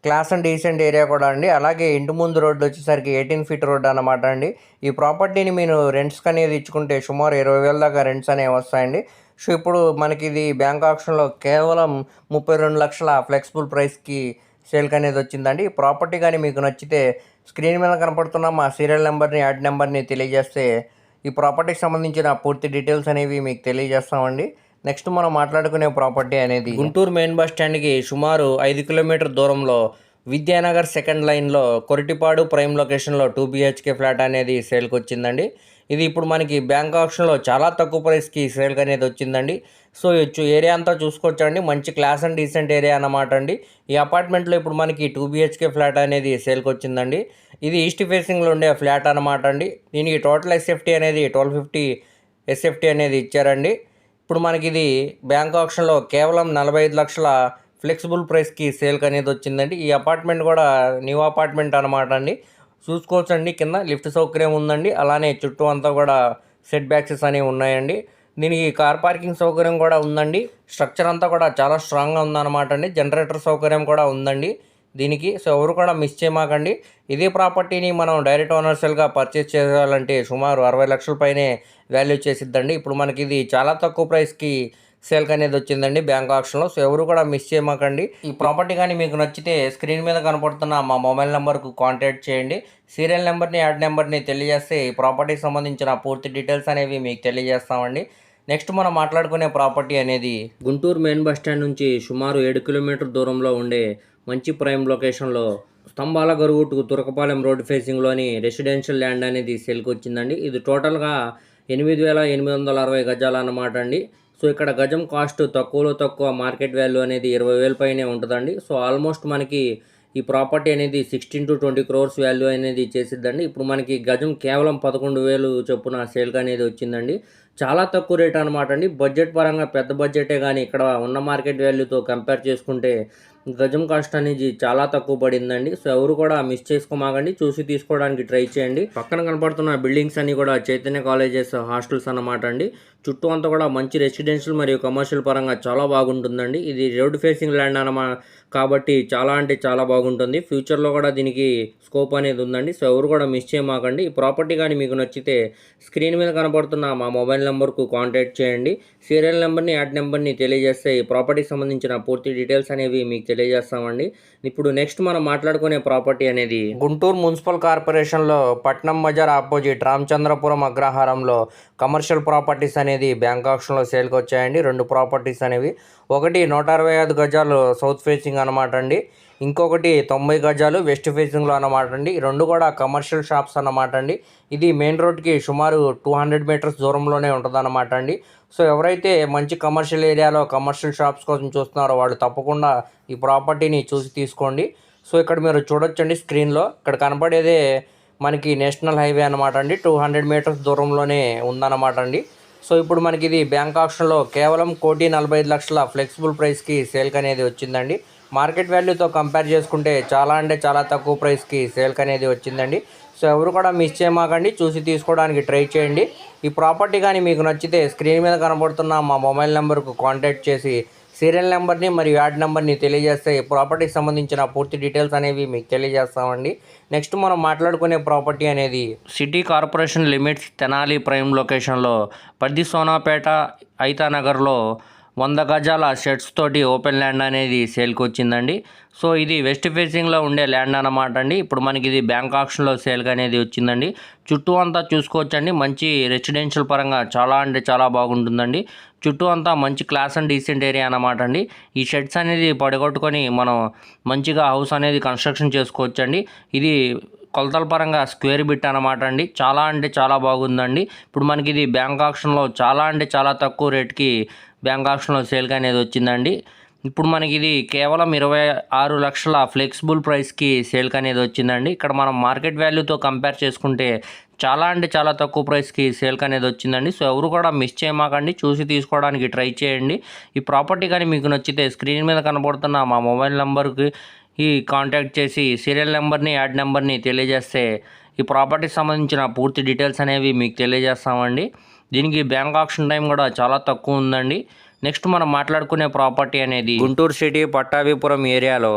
క్లాస్ అండ్ డీసెంట్ ఏరియా కూడా అండి. అలాగే ఇంటి ముందు రోడ్డు వచ్చేసరికి 18 ఫీట్ రోడ్డు అనమాట అండి. ఈ ప్రాపర్టీని మీరు రెంట్స్కి అనేది ఇచ్చుకుంటే సుమారు 20,000 దాకా రెంట్స్ అనేవి వస్తాయండి. సో ఇప్పుడు మనకి ఇది బ్యాంక్ ఆక్షన్లో కేవలం 32 లక్షల ఫ్లెక్సిబుల్ ప్రైస్కి సేల్కి అనేది వచ్చిందండి. ఈ ప్రాపర్టీ కానీ మీకు నచ్చితే స్క్రీన్ మీద కనపడుతున్న మా సీరియల్ నెంబర్ని, యాడ్ నెంబర్ని తెలియజేస్తే ఈ ప్రాపర్టీకి సంబంధించిన పూర్తి డీటెయిల్స్ అనేవి మీకు తెలియజేస్తామండి. నెక్స్ట్ మనం మాట్లాడుకునే ప్రాపర్టీ అనేది గుంటూరు మెయిన్ బస్ స్టాండ్కి సుమారు 5 కిలోమీటర్ దూరంలో విద్యానగర్ సెకండ్ లైన్లో కొరటిపాడు ప్రైమ్ లొకేషన్లో 2 BHK ఫ్లాట్ అనేది సేల్కి వచ్చిందండి. ఇది ఇప్పుడు మనకి బ్యాంక్ ఆక్షన్లో చాలా తక్కువ ప్రైస్కి సేల్కి అనేది వచ్చిందండి. సో ఏరియా అంతా చూసుకోవచ్చండి. మంచి క్లాస్ అండ్ డీసెంట్ ఏరియా అన్నమాట అండి. ఈ అపార్ట్మెంట్లో ఇప్పుడు మనకి 2 BHK ఫ్లాట్ అనేది సేల్కి వచ్చిందండి. ఇది ఈస్ట్ ఫేసింగ్లో ఉండే ఫ్లాట్ అనమాట అండి. దీనికి టోటల్ ఎస్ఎఫ్టీ అనేది 1250 ఎస్ఎఫ్టీ అనేది ఇచ్చారండి. ఇప్పుడు మనకి ఇది బ్యాంక్ ఆక్షన్లో కేవలం 45 లక్షల ఫ్లెక్సిబుల్ ప్రైస్కి సేల్కి అనేది వచ్చిందండి. ఈ అపార్ట్మెంట్ కూడా న్యూ అపార్ట్మెంట్ అనమాట అండి. చూసుకోవచ్చండి. కింద లిఫ్ట్ సౌకర్యం ఉందండి. అలానే చుట్టూ అంతా కూడా సెట్ బ్యాక్సెస్ అనేవి ఉన్నాయండి. దీనికి కార్ పార్కింగ్ సౌకర్యం కూడా ఉందండి. స్ట్రక్చర్ అంతా కూడా చాలా స్ట్రాంగ్గా ఉందన్నమాట అండి. జనరేటర్ సౌకర్యం కూడా ఉందండి దీనికి. సో ఎవరు కూడా మిస్ చేయమాకండి. ఇదే ప్రాపర్టీని మనం డైరెక్ట్ ఓనర్షియల్గా పర్చేస్ చేయాలంటే సుమారు 60 లక్షల పైనే వాల్యూ చేసిద్దండి. ఇప్పుడు మనకి ఇది చాలా తక్కువ ప్రైస్కి సేల్కి అనేది వచ్చిందండి బ్యాంక్ ఆక్షన్లో. సో ఎవరు కూడా మిస్ చేయమాకండి. ఈ ప్రాపర్టీ కానీ మీకు నచ్చితే స్క్రీన్ మీద కనపడుతున్న మా మొబైల్ నెంబర్కు కాంటాక్ట్ చేయండి. సీరియల్ నెంబర్ని, యాడ్ నెంబర్ని తెలియజేస్తే ఈ ప్రాపర్టీకి సంబంధించిన పూర్తి డీటెయిల్స్ అనేవి మీకు తెలియజేస్తామండి. నెక్స్ట్ మనం మాట్లాడుకునే ప్రాపర్టీ అనేది గుంటూరు మెయిన్ బస్ స్టాండ్ నుంచి సుమారు 7 కిలోమీటర్ దూరంలో ఉండే మంచి ప్రైమ్ లొకేషన్లో Stambhalagaruvu to Turakapalem road ఫేసింగ్లోని రెసిడెన్షియల్ ల్యాండ్ అనేది సేల్కి వచ్చిందండి. ఇది టోటల్గా 8,860 గజాలు అన్నమాట అండి. సో ఇక్కడ గజం కాస్ట్ తక్కువలో తక్కువ మార్కెట్ వాల్యూ అనేది 20,000 పైనే ఉంటుందండి. సో ఆల్మోస్ట్ మనకి ఈ ప్రాపర్టీ అనేది 16 to 20 crores వాల్యూ అనేది చేసిద్దండి. ఇప్పుడు మనకి గజం కేవలం 11,000 చొప్పున సేల్కి అనేది వచ్చిందండి. చాలా తక్కువ రేట్ అనమాట అండి. బడ్జెట్ పరంగా పెద్ద బడ్జెటే, కానీ ఇక్కడ ఉన్న మార్కెట్ వాల్యూతో కంపేర్ చేసుకుంటే గజం కాస్ట్ అనేది చాలా తక్కువ పడిందండి. సో ఎవరు కూడా మిస్ చేసుకోమాకండి, చూసి తీసుకోవడానికి ట్రై చేయండి. పక్కన కనపడుతున్న బిల్డింగ్స్ అన్ని కూడా చైతన్య కాలేజెస్ హాస్టల్స్ అన్నమాట అండి. చుట్టూ అంతా కూడా మంచి రెసిడెన్షియల్ మరియు కమర్షియల్ పరంగా చాలా బాగుంటుందండి. ఇది రోడ్ ఫేసింగ్ ల్యాండ్ కాబట్టి చాలా అంటే చాలా బాగుంటుంది. ఫ్యూచర్లో కూడా దీనికి స్కోప్ అనేది ఉందండి. సో ఎవరు కూడా మిస్ చేయమాకండి. ఈ ప్రాపర్టీ కానీ మీకు నచ్చితే స్క్రీన్ మీద కనపడుతున్న మా మొబైల్ నెంబర్కు కాంటాక్ట్ చేయండి. సీరియల్ నెంబర్ని, యాడ్ నెంబర్ని తెలియజేస్తే ఈ ప్రాపర్టీకి సంబంధించిన పూర్తి డీటెయిల్స్ అనేవి మీకు తెలియజేస్తామండి. ఇప్పుడు నెక్స్ట్ మనం మాట్లాడుకునే ప్రాపర్టీ అనేది గుంటూరు మున్సిపల్ కార్పొరేషన్లో పట్నం బజార్ ఆపోజిట్ రామచంద్రపురం అగ్రహారంలో కమర్షియల్ ప్రాపర్టీస్ అనేది బ్యాంక్ ఆక్షన్లో సేల్కి వచ్చాయండి. 2 ప్రాపర్టీస్ అనేవి, ఒకటి 165 గజాలు సౌత్ ఫేసింగ్ అనమాట అండి, ఇంకొకటి 90 గజాలు వెస్ట్ ఫేసింగ్లో అన్నమాట అండి. 2 కూడా కమర్షియల్ షాప్స్ అన్నమాట అండి. ఇది మెయిన్ రోడ్కి సుమారు 200 మీటర్స్ దూరంలోనే ఉంటుంది అన్నమాట అండి. సో ఎవరైతే మంచి కమర్షియల్ ఏరియాలో కమర్షియల్ షాప్స్ కోసం చూస్తున్నారో వాళ్ళు తప్పకుండా ఈ ప్రాపర్టీని చూసి తీసుకోండి. సో ఇక్కడ మీరు చూడొచ్చండి స్క్రీన్లో, ఇక్కడ కనపడేదే మనకి నేషనల్ హైవే అనమాట అండి. 200 మీటర్స్ దూరంలోనే ఉందన్నమాట అండి. సో ఇప్పుడు మనకి ఇది బ్యాంక్ ఆక్షన్లో కేవలం 1,45,00,000 ఫ్లెక్సిబుల్ ప్రైస్కి సేల్కి అనేది వచ్చిందండి. మార్కెట్ వాల్యూతో కంపేర్ చేసుకుంటే చాలా అంటే చాలా తక్కువ ప్రైస్కి సేల్కి అనేది వచ్చిందండి. సో ఎవరు కూడా మిస్ చేయమాకండి, చూసి తీసుకోవడానికి ట్రై చేయండి. ఈ ప్రాపర్టీ కానీ మీకు నచ్చితే స్క్రీన్ మీద కనబడుతున్న మా మొబైల్ నెంబర్కు కాంటాక్ట్ చేసి సీరియల్ నెంబర్ని మరియు యాడ్ నెంబర్ని తెలియజేస్తే ఈ ప్రాపర్టీకి సంబంధించిన పూర్తి డీటెయిల్స్ అనేవి మీకు తెలియజేస్తామండి. నెక్స్ట్ మనం మాట్లాడుకునే ప్రాపర్టీ అనేది city corporation limits Tenali prime లొకేషన్లో పద్ది సోనాపేట ఐతానగర్లో 100 గజాల షెడ్స్ తోటి ఓపెన్ ల్యాండ్ అనేది సేల్కి వచ్చిందండి. సో ఇది వెస్ట్ ఫేసింగ్లో ఉండే ల్యాండ్ అన్నమాట అండి. ఇప్పుడు మనకి ఇది బ్యాంక్ ఆక్షన్లో సేల్కి అనేది వచ్చిందండి. చుట్టూ అంతా చూసుకోవచ్చండి, మంచి రెసిడెన్షియల్ పరంగా చాలా అంటే చాలా బాగుంటుందండి. చుట్టూ అంతా మంచి క్లాస్ అండ్ డీసెంట్ ఏరియా అన్నమాట అండి. ఈ షెడ్స్ అనేది పడగొట్టుకొని మనం మంచిగా హౌస్ అనేది కన్స్ట్రక్షన్ చేసుకోవచ్చండి. ఇది కొలతల పరంగా స్క్వేర్ బిట్ అనమాట అండి. చాలా అంటే చాలా బాగుందండి. ఇప్పుడు మనకి ఇది బ్యాంక్ ఆక్షన్లో చాలా అంటే చాలా తక్కువ రేట్కి బ్యాంక్ ఆక్షన్లో సేల్కి అనేది వచ్చిందండి. ఇప్పుడు మనకి ఇది కేవలం 26 లక్షల ఫ్లెక్సిబుల్ ప్రైస్కి సేల్కి అనేది వచ్చిందండి. ఇక్కడ మనం మార్కెట్ వాల్యూతో కంపేర్ చేసుకుంటే చాలా అంటే చాలా తక్కువ ప్రైస్కి సేల్కి అనేది వచ్చిందండి. సో ఎవరు కూడా మిస్ చేయమాకండి, చూసి తీసుకోవడానికి ట్రై చేయండి. ఈ ప్రాపర్టీ కానీ మీకు నచ్చితే స్క్రీన్ మీద కనబడుతున్న మా మొబైల్ నెంబర్కి ఈ కాంటాక్ట్ చేసి సీరియల్ నెంబర్ని, యాడ్ నెంబర్ని తెలియజేస్తే ఈ ప్రాపర్టీకి సంబంధించిన పూర్తి డీటెయిల్స్ అనేవి మీకు తెలియజేస్తామండి. దీనికి బ్యాంక్ ఆక్షన్ టైం కూడా చాలా తక్కువ ఉందండి. నెక్స్ట్ మనం మాట్లాడుకునే ప్రాపర్టీ అనేది గుంటూరు సిటీ పట్టాభిపురం ఏరియాలో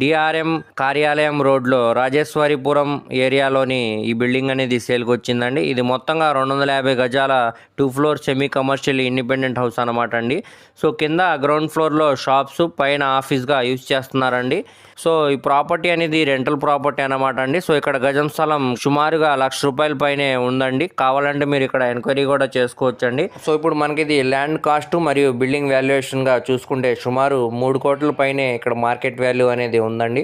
డిఆర్ఎం కార్యాలయం రోడ్లో రాజేశ్వరిపురం ఏరియాలోని ఈ బిల్డింగ్ అనేది సేల్కి వచ్చిందండి. ఇది మొత్తంగా 250 గజాల 2 floor semi commercial independent house అనమాట అండి. సో కింద గ్రౌండ్ ఫ్లోర్లో షాప్స్, పైన ఆఫీస్గా యూజ్ చేస్తున్నారండి. సో ఈ ప్రాపర్టీ అనేది రెంటల్ ప్రాపర్టీ అనమాట అండి. సో ఇక్కడ గజం స్థలం సుమారుగా ₹1,00,000 పైనే ఉందండి. కావాలంటే మీరు ఇక్కడ ఎంక్వైరీ కూడా చేసుకోవచ్చండి. సో ఇప్పుడు మనకి ఇది ల్యాండ్ కాస్ట్ మరియు బిల్డింగ్ వాల్యుయేషన్గా చూసుకుంటే సుమారు 3 కోట్ల పైనే ఇక్కడ మార్కెట్ వాల్యూ అనేది ఉందండి.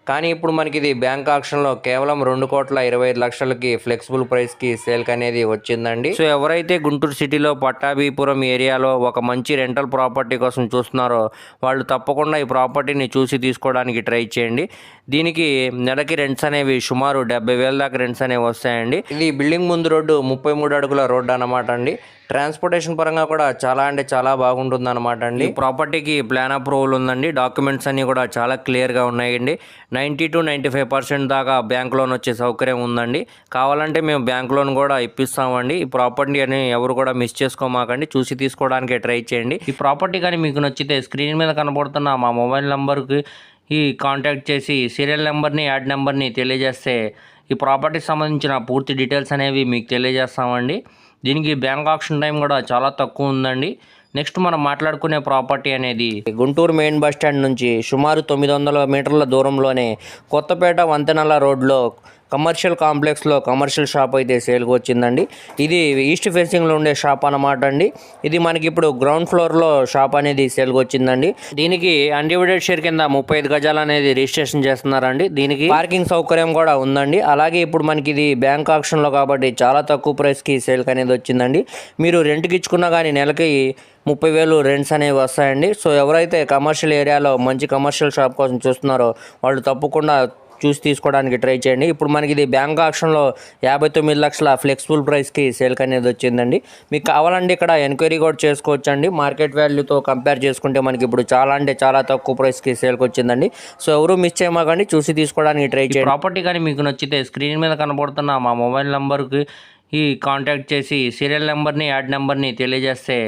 కానీ ఇప్పుడు మనకి ఇది బ్యాంక్ ఆక్షన్లో కేవలం 2,25,00,000కి ఫ్లెక్సిబుల్ ప్రైస్కి సేల్కి అనేది వచ్చిందండి. సో ఎవరైతే గుంటూరు సిటీలో పట్టాభిపురం ఏరియాలో ఒక మంచి రెంటల్ ప్రాపర్టీ కోసం చూస్తున్నారో వాళ్ళు తప్పకుండా ఈ ప్రాపర్టీని చూసి తీసుకోవడానికి ట్రై చేయండి. దీనికి నెలకి రెంట్స్ అనేవి సుమారు 70,000 దాకా రెంట్స్ అనేవి వస్తాయండి. ఇది బిల్డింగ్ ముందు రోడ్డు 33 అడుగుల రోడ్డు అనమాట అండి. ట్రాన్స్పోర్టేషన్ పరంగా కూడా చాలా అంటే చాలా బాగుంటుంది అనమాట అండి. ప్రాపర్టీకి ప్లాన్ అప్రూవల్ ఉందండి. డాక్యుమెంట్స్ అన్నీ కూడా చాలా క్లియర్గా ఉన్నాయండి. 90 to 95% దాకా బ్యాంక్ లోన్ వచ్చే సౌకర్యం ఉందండి. కావాలంటే మేము బ్యాంక్ లోన్ కూడా ఇప్పిస్తామండి. ఈ ప్రాపర్టీ అని ఎవరు కూడా మిస్ చేసుకోమాకండి, చూసి తీసుకోవడానికి ట్రై చేయండి. ఈ ప్రాపర్టీ కానీ మీకు నచ్చితే స్క్రీన్ మీద కనబడుతున్న మా మొబైల్ నెంబర్కి కాంటాక్ట్ చేసి సీరియల్ నెంబర్ని, యాడ్ నెంబర్ని తెలియజేస్తే ఈ ప్రాపర్టీకి సంబంధించిన పూర్తి డీటెయిల్స్ అనేవి మీకు తెలియజేస్తామండి. దీనికి బ్యాంక్ ఆక్షన్ టైం కూడా చాలా తక్కువ ఉందండి. నెక్స్ట్ మనం మాట్లాడుకునే ప్రాపర్టీ అనేది గుంటూరు మెయిన్ బస్ స్టాండ్ నుంచి సుమారు 900 మీటర్ల దూరంలోనే కొత్తపేట వంతెనల రోడ్లో కమర్షియల్ కాంప్లెక్స్లో కమర్షియల్ షాప్ అయితే సేల్కి వచ్చిందండి. ఇది ఈస్ట్ ఫేసింగ్లో ఉండే షాప్ అనమాట అండి. ఇది మనకి ఇప్పుడు గ్రౌండ్ ఫ్లోర్లో షాప్ అనేది సేల్కి వచ్చిందండి. దీనికి అన్డివైడెడ్ షేర్ కింద 35 గజాలు అనేది రిజిస్ట్రేషన్ చేస్తున్నారండి. దీనికి పార్కింగ్ సౌకర్యం కూడా ఉందండి. అలాగే ఇప్పుడు మనకి ఇది బ్యాంక్ ఆక్షన్లో కాబట్టి చాలా తక్కువ ప్రైస్కి సేల్కి అనేది వచ్చిందండి. మీరు రెంట్కి ఇచ్చుకున్నా కానీ నెలకి 30,000 రెంట్స్ అనేవి వస్తాయండి. సో ఎవరైతే కమర్షియల్ ఏరియాలో మంచి కమర్షియల్ షాప్ కోసం చూస్తున్నారో వాళ్ళు తప్పకుండా చూసి తీసుకోవడానికి ట్రై చేయండి. ఇప్పుడు మనకి ఇది బ్యాంక్ ఆక్షన్లో 59 లక్షల ఫ్లెక్సిబుల్ ప్రైస్కి సేల్కి అనేది వచ్చిందండి. మీకు కావాలంటే ఇక్కడ ఎంక్వైరీ కూడా చేసుకోవచ్చండి. మార్కెట్ వాల్యూతో కంపేర్ చేసుకుంటే మనకి ఇప్పుడు చాలా అంటే చాలా తక్కువ ప్రైస్కి సేల్కి వచ్చిందండి. సో ఎవరు మిస్ చేయమాకండి, చూసి తీసుకోవడానికి ట్రై చేయండి. ప్రాపర్టీ కానీ మీకు నచ్చితే స్క్రీన్ మీద కనబడుతున్న మా మొబైల్ నెంబర్కి కాంటాక్ట్ చేసి సీరియల్ నెంబర్ని, యాడ్ నెంబర్ని తెలియజేస్తే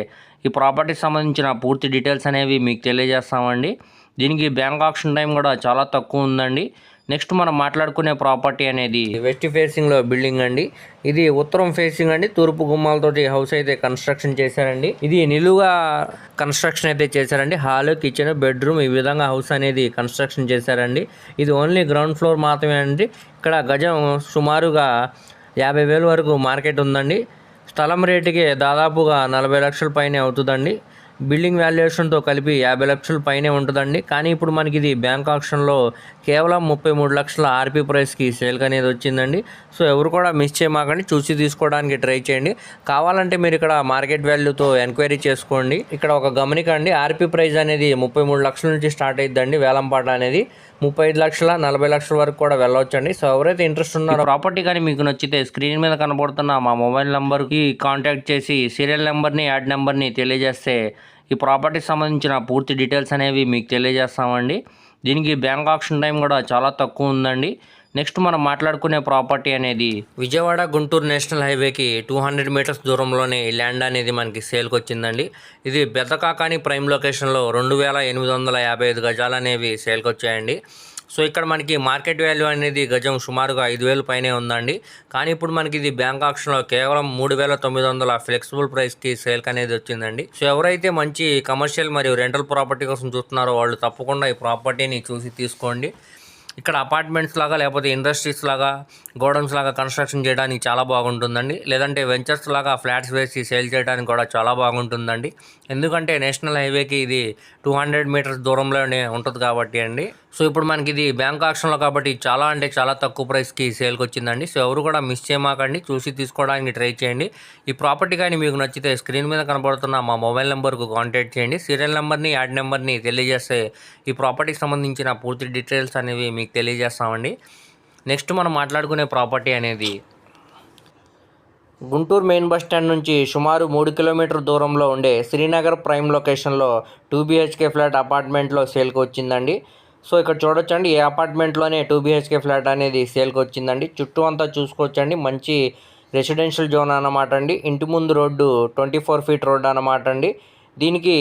ఈ ప్రాపర్టీకి సంబంధించిన పూర్తి డీటెయిల్స్ అనేవి మీకు తెలియజేస్తామండి. దీనికి బ్యాంక్ ఆక్షన్ టైం కూడా చాలా తక్కువ ఉందండి. నెక్స్ట్ మనం మాట్లాడుకునే ప్రాపర్టీ అనేది వెస్ట్ ఫేసింగ్లో బిల్డింగ్ అండి. ఇది ఉత్తరం ఫేసింగ్ అండి. తూర్పు గుమ్మాలతోటి హౌస్ అయితే కన్స్ట్రక్షన్ చేశారండి. ఇది నిలువుగా కన్స్ట్రక్షన్ అయితే చేశారండి. హాల్, కిచెన్, బెడ్రూమ్ ఈ విధంగా హౌస్ అనేది కన్స్ట్రక్షన్ చేశారండి. ఇది ఓన్లీ గ్రౌండ్ ఫ్లోర్ మాత్రమే అండి. ఇక్కడ గజం సుమారుగా 50,000 వరకు మార్కెట్ ఉందండి. స్థలం రేటుకి దాదాపుగా 40 లక్షల పైనే అవుతుందండి. బిల్డింగ్ వాల్యుయేషన్తో కలిపి 50 లక్షల పైనే ఉంటుందండి. కానీ ఇప్పుడు మనకి ఇది బ్యాంక్ ఆక్షన్లో కేవలం 33 లక్షల ఆర్పీ ప్రైస్కి సేల్కి అనేది వచ్చిందండి. సో ఎవరు కూడా మిస్ చేయమాకండి, చూసి తీసుకోవడానికి ట్రై చేయండి. కావాలంటే మీరు ఇక్కడ మార్కెట్ వాల్యూతో ఎంక్వైరీ చేసుకోండి. ఇక్కడ ఒక గమనిక అండి, ఆర్పీ ప్రైస్ అనేది 33 లక్షల నుంచి స్టార్ట్ అయిద్దండి. వేలంపాట అనేది 35 లక్షల 40 లక్షల వరకు కూడా వెళ్ళవచ్చండి. సో ఎవరైతే ఇంట్రెస్ట్ ఉన్నారో ప్రాపర్టీ కానీ మీకు నచ్చితే స్క్రీన్ మీద కనబడుతున్న మా మొబైల్ నెంబర్కి కాంటాక్ట్ చేసి సీరియల్ నెంబర్ని, యాడ్ నెంబర్ని తెలియజేస్తే ఈ ప్రాపర్టీకి సంబంధించిన పూర్తి డీటెయిల్స్ అనేవి మీకు తెలియజేస్తామండి. దీనికి బ్యాంక్ ఆక్షన్ టైం కూడా చాలా తక్కువ ఉందండి. నెక్స్ట్ మనం మాట్లాడుకునే ప్రాపర్టీ అనేది విజయవాడ గుంటూరు నేషనల్ హైవేకి 200 మీటర్స్ దూరంలోనే ఈ ల్యాండ్ అనేది మనకి సేల్కి వచ్చిందండి. ఇది బెద్దకాకాని ప్రైమ్ లొకేషన్లో 2,855 గజాలు అనేవి సేల్కి వచ్చాయండి. సో ఇక్కడ మనకి మార్కెట్ వాల్యూ అనేది గజం సుమారుగా 5,000 పైనే ఉందండి. కానీ ఇప్పుడు మనకి ఇది బ్యాంక్ ఆక్షన్లో కేవలం 3,900 ఫ్లెక్సిబుల్ ప్రైస్కి సేల్కి అనేది వచ్చిందండి. సో ఎవరైతే మంచి కమర్షియల్ మరియు రెంటల్ ప్రాపర్టీ కోసం చూస్తున్నారో వాళ్ళు తప్పకుండా ఈ ప్రాపర్టీని చూసి తీసుకోండి. ఇక్కడ అపార్ట్మెంట్స్ లాగా లేకపోతే ఇండస్ట్రీస్ లాగా గోడౌన్స్ లాగా కన్స్ట్రక్షన్ చేయడానికి చాలా బాగుంటుందండి. లేదంటే వెంచర్స్ లాగా ఫ్లాట్స్ వేసి సేల్ చేయడానికి కూడా చాలా బాగుంటుందండి. ఎందుకంటే నేషనల్ హైవేకి ఇది 200 మీటర్స్ దూరంలోనే ఉంటుంది కాబట్టి అండి. సో ఇప్పుడు మనకి ఇది బ్యాంక్ ఆక్షన్లో కాబట్టి చాలా అంటే చాలా తక్కువ ప్రైస్కి సేల్కి వచ్చిందండి. సో ఎవరు కూడా మిస్ చేయమాకండి, చూసి తీసుకోవడానికి ట్రై చేయండి. ఈ ప్రాపర్టీ కానీ మీకు నచ్చితే స్క్రీన్ మీద కనబడుతున్న మా మొబైల్ నెంబర్కు కాంటాక్ట్ చేయండి. సీరియల్ నెంబర్ని, యాడ్ నెంబర్ని తెలియజేస్తే ఈ ప్రాపర్టీకి సంబంధించిన పూర్తి డీటెయిల్స్ అనేవి మీకు తెలియజేస్తామండి. నెక్స్ట్ మనం మాట్లాడుకునే ప్రాపర్టీ అనేది గుంటూరు మెయిన్ బస్ స్టాండ్ నుంచి సుమారు 3 కిలోమీటర్ దూరంలో ఉండే శ్రీనగర్ ప్రైమ్ లొకేషన్లో 2 BHK ఫ్లాట్ అపార్ట్మెంట్లో సేల్కి వచ్చిందండి. సో ఇక్కడ చూడొచ్చండి, ఈ అపార్ట్మెంట్లోనే 2 BHK ఫ్లాట్ అనేది సేల్కి వచ్చిందండి. చుట్టూ అంతా చూసుకోవచ్చండి, మంచి రెసిడెన్షియల్ జోన్ అన్నమాట అండి. ఇంటి ముందు రోడ్డు 24 ఫీట్ రోడ్డు అన్నమాట అండి. దీనికి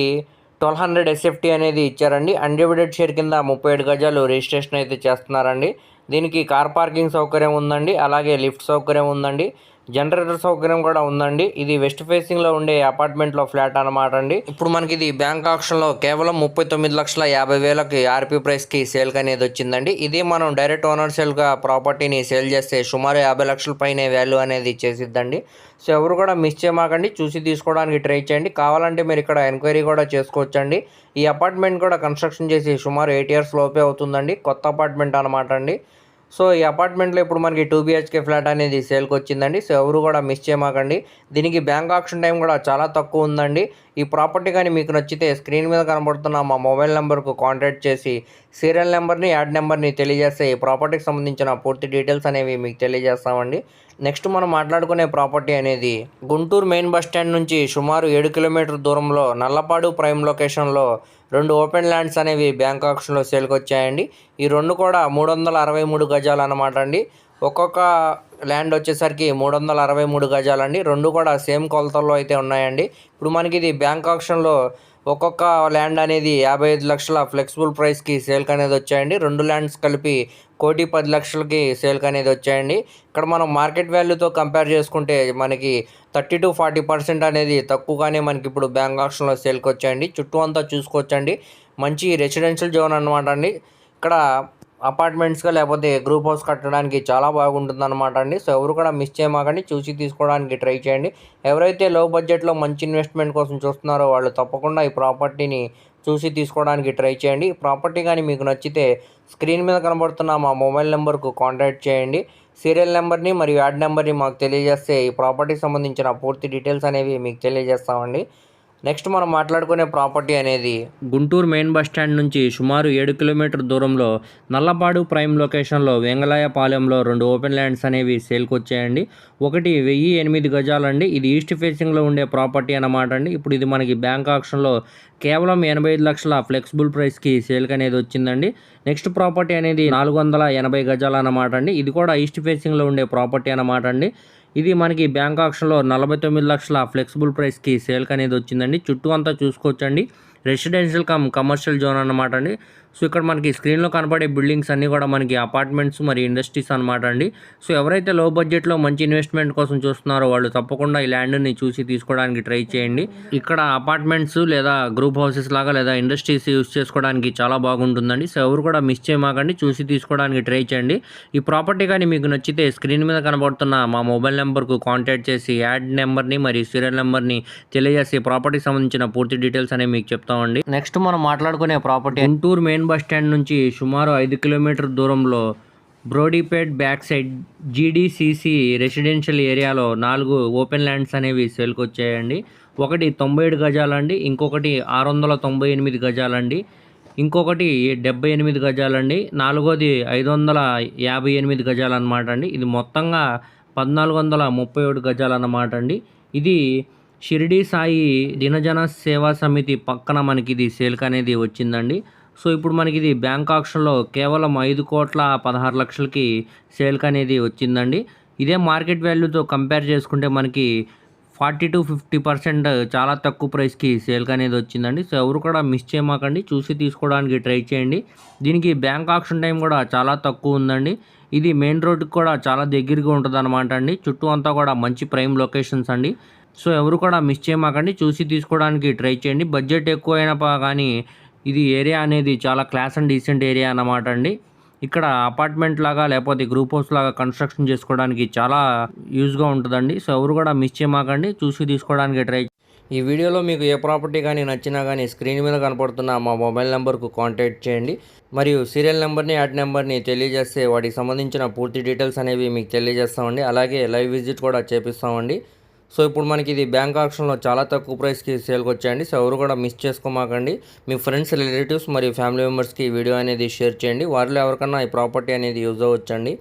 1200 SFT అనేది ఇచ్చారండి. అన్డివైడెడ్ షేర్ కింద 37 గజాలు రిజిస్ట్రేషన్ అయితే చేస్తున్నారండి. దీనికి కార్ పార్కింగ్ సౌకర్యం ఉందండి, అలాగే లిఫ్ట్ సౌకర్యం ఉందండి, జనరేటర్ సౌకర్యం కూడా ఉందండి. ఇది వెస్ట్ ఫేసింగ్లో ఉండే అపార్ట్మెంట్లో ఫ్లాట్ అనమాట అండి. ఇప్పుడు మనకి ఇది బ్యాంక్ ఆక్షన్లో కేవలం 39,50,000కి ఆర్పీ ప్రైస్కి సేల్కి అనేది వచ్చిందండి. ఇది మనం డైరెక్ట్ ఓనర్ సేల్గా ప్రాపర్టీని సేల్ చేస్తే సుమారు 50 లక్షల పైన వాల్యూ అనేది చేసిద్దండి. సో ఎవరు కూడా మిస్ చేయమాకండి, చూసి తీసుకోవడానికి ట్రై చేయండి. కావాలంటే మీరు ఇక్కడ ఎంక్వైరీ కూడా చేసుకోవచ్చండి. ఈ అపార్ట్మెంట్ కూడా కన్స్ట్రక్షన్ చేసి సుమారు 8 ఇయర్స్ లోపే అవుతుందండి. కొత్త అపార్ట్మెంట్ అనమాట అండి. సో ఈ అపార్ట్మెంట్లో ఇప్పుడు మనకి 2 BHK ఫ్లాట్ అనేది సేల్కి వచ్చిందండి. సో ఎవరు కూడా మిస్ చేయమాకండి. దీనికి బ్యాంక్ ఆక్షన్ టైం కూడా చాలా తక్కువ ఉందండి. ఈ ప్రాపర్టీ కానీ మీకు నచ్చితే స్క్రీన్ మీద కనబడుతున్న మా మొబైల్ నెంబర్కు కాంటాక్ట్ చేసి సీరియల్ నెంబర్ని, యాడ్ నెంబర్ని తెలియజేస్తే ఈ ప్రాపర్టీకి సంబంధించిన పూర్తి డీటెయిల్స్ అనేవి మీకు తెలియజేస్తామండి. నెక్స్ట్ మనం మాట్లాడుకునే ప్రాపర్టీ అనేది గుంటూరు మెయిన్ బస్ స్టాండ్ నుంచి సుమారు 7 కిలోమీటర్ దూరంలో నల్లపాడు ప్రైమ్ లొకేషన్లో 2 ఓపెన్ ల్యాండ్స్ అనేవి బ్యాంక్ ఆక్షన్లో సేల్కి వచ్చాయండి. ఈ 2 కూడా 363 గజాలు అన్నమాట అండి. ఒక్కొక్క ల్యాండ్ వచ్చేసరికి 363 గజాలండి. 2 కూడా సేమ్ కొలతల్లో అయితే ఉన్నాయండి. ఇప్పుడు మనకి ఇది బ్యాంక్ ఆక్షన్లో ఒక్కొక్క ల్యాండ్ అనేది 55 లక్షల ఫ్లెక్సిబుల్ ప్రైస్కి సేల్కి అనేది వచ్చాయండి. 2 ల్యాండ్స్ కలిపి 1,10,00,000కి సేల్కి అనేది వచ్చాయండి. ఇక్కడ మనం మార్కెట్ వాల్యూతో కంపేర్ చేసుకుంటే మనకి 30 to 40% అనేది తక్కువగానే మనకి ఇప్పుడు బ్యాంక్ ఆక్షన్లో సేల్కి వచ్చాయండి. చుట్టూ అంతా చూసుకోవచ్చండి. మంచి రెసిడెన్షియల్ జోన్ అనమాట అండి. ఇక్కడ అపార్ట్మెంట్స్గా లేకపోతే గ్రూప్ హౌస్ కట్టడానికి చాలా బాగుంటుంది అనమాట అండి. సో ఎవరు కూడా మిస్ చేయమాకండి, చూసి తీసుకోవడానికి ట్రై చేయండి. ఎవరైతే లో బడ్జెట్లో మంచి ఇన్వెస్ట్మెంట్ కోసం చూస్తున్నారో వాళ్ళు తప్పకుండా ఈ ప్రాపర్టీని చూసి తీసుకోవడానికి ట్రై చేయండి. ఈ ప్రాపర్టీ కానీ మీకు నచ్చితే స్క్రీన్ మీద కనబడుతున్న మా మొబైల్ నెంబర్కు కాంటాక్ట్ చేయండి. సీరియల్ నెంబర్ని మరియు యాడ్ నెంబర్ని మాకు తెలియజేస్తే ఈ ప్రాపర్టీకి సంబంధించిన పూర్తి డీటెయిల్స్ అనేవి మీకు తెలియజేస్తామండి. నెక్స్ట్ మనం మాట్లాడుకునే ప్రాపర్టీ అనేది గుంటూరు మెయిన్ బస్ స్టాండ్ నుంచి సుమారు 7 కిలోమీటర్ దూరంలో నల్లపాడు ప్రైమ్ లొకేషన్లో వెంగళాయపాలెంలో 2 ఓపెన్ ల్యాండ్స్ అనేవి సేల్కి వచ్చాయండి. ఒకటి 1008 గజాలండి. ఇది ఈస్ట్ ఫేసింగ్లో ఉండే ప్రాపర్టీ అన్నమాట అండి. ఇప్పుడు ఇది మనకి బ్యాంక్ ఆక్షన్లో కేవలం 85 లక్షల ఫ్లెక్సిబుల్ ప్రైస్కి సేల్కి అనేది వచ్చిందండి. నెక్స్ట్ ప్రాపర్టీ అనేది 480 గజాలు అన్నమాట అండి. ఇది కూడా ఈస్ట్ ఫేసింగ్లో ఉండే ప్రాపర్టీ అన్నమాట అండి. ఇది మనకి బ్యాంక్ ఆక్షన్లో 49 లక్షల ఫ్లెక్సిబుల్ ప్రైస్కి సేల్కి అనేది వచ్చిందండి. చుట్టూ అంతా చూసుకోవచ్చండి. రెసిడెన్షియల్ కమర్షియల్ జోన్ అన్నమాట అండి. సో ఇక్కడ మనకి స్క్రీన్లో కనపడే బిల్డింగ్స్ అన్నీ కూడా మనకి అపార్ట్మెంట్స్ మరియు ఇండస్ట్రీస్ అనమాట అండి. సో ఎవరైతే లో బడ్జెట్లో మంచి ఇన్వెస్ట్మెంట్ కోసం చూస్తున్నారో వాళ్ళు తప్పకుండా ఈ ల్యాండ్ని చూసి తీసుకోవడానికి ట్రై చేయండి. ఇక్కడ అపార్ట్మెంట్స్ లేదా గ్రూప్ హౌసెస్ లాగా లేదా ఇండస్ట్రీస్ యూస్ చేసుకోవడానికి చాలా బాగుంటుందండి. సో ఎవరు కూడా మిస్ చేయమాకండి, చూసి తీసుకోవడానికి ట్రై చేయండి. ఈ ప్రాపర్టీ కానీ మీకు నచ్చితే స్క్రీన్ మీద కనబడుతున్న మా మొబైల్ నెంబర్కు కాంటాక్ట్ చేసి యాడ్ నెంబర్ని మరియు సీరియల్ నెంబర్ని తెలియజేసి ప్రాపర్టీకి సంబంధించిన పూర్తి డీటెయిల్స్ అనేవి మీకు చెప్తామండి. నెక్స్ట్ మనం మాట్లాడుకునే property Guntur main bus stand నుంచి సుమారు 5 కిలోమీటర్ దూరంలో బ్రోడీపేట్ బ్యాక్ సైడ్ GDCC రెసిడెన్షియల్ ఏరియాలో 4 ఓపెన్ ల్యాండ్స్ అనేవి సేల్కి వచ్చాయండి. ఒకటి 97 గజాలండి, ఇంకొకటి 698 గజాలండి, ఇంకొకటి 78 గజాలండి, నాలుగోది 558 గజాలు అనమాట అండి. ఇది మొత్తంగా 1437 గజాలు అన్నమాట అండి. ఇది షిరిడి సాయి దినజన సేవా సమితి పక్కన మనకి ఇది సేల్కి అనేది వచ్చిందండి. సో ఇప్పుడు మనకి ఇది బ్యాంక్ ఆక్షన్లో కేవలం 5,16,00,000కి సేల్కి అనేది వచ్చిందండి. ఇదే మార్కెట్ వాల్యూతో కంపేర్ చేసుకుంటే మనకి 40 to 50% చాలా తక్కువ ప్రైస్కి సేల్కి అనేది వచ్చిందండి. సో ఎవరు కూడా మిస్ చేయమాకండి, చూసి తీసుకోవడానికి ట్రై చేయండి. దీనికి బ్యాంక్ ఆక్షన్ టైం కూడా చాలా తక్కువ ఉందండి. ఇది మెయిన్ రోడ్కి కూడా చాలా దగ్గరగా ఉంటుంది అనమాట అండి. చుట్టూ అంతా కూడా మంచి ప్రైమ్ లొకేషన్స్ అండి. సో ఎవరు కూడా మిస్ చేయమాకండి, చూసి తీసుకోవడానికి ట్రై చేయండి. బడ్జెట్ ఎక్కువైనా కానీ ఇది ఏరియా అనేది చాలా క్లాస్ అండ్ డీసెంట్ ఏరియా అన్నమాట అండి. ఇక్కడ అపార్ట్మెంట్ లాగా లేకపోతే గ్రూప్ హౌస్ లాగా కన్స్ట్రక్షన్ చేసుకోవడానికి చాలా యూజ్గా ఉంటుందండి. సో ఎవరు కూడా మిస్ చేయమాకండి, చూసి తీసుకోవడానికి ట్రై. ఈ వీడియోలో మీకు ఏ ప్రాపర్టీ కానీ నచ్చినా కానీ స్క్రీన్ మీద కనపడుతున్న మా మొబైల్ నెంబర్కు కాంటాక్ట్ చేయండి. మరియు సీరియల్ నెంబర్ని, యాడ్ నెంబర్ని తెలియజేస్తే వాటికి సంబంధించిన పూర్తి డీటెయిల్స్ అనేవి మీకు తెలియజేస్తామండి. అలాగే లైవ్ విజిట్ కూడా చేపిస్తామండి. సో ఇప్పుడు మనకి ఇది బ్యాంక్ ఆక్షన్లో చాలా తక్కువ ప్రైస్కి సేల్కి వచ్చాయండి. సో ఎవరు కూడా మిస్ చేసుకోమాకండి. మీ ఫ్రెండ్స్, రిలేటివ్స్ మరియు ఫ్యామిలీ మెంబర్స్కి ఈ వీడియో అనేది షేర్ చేయండి. వారిలో ఎవరికన్నా ఈ ప్రాపర్టీ అనేది యూజ్ అవ్వచ్చండి.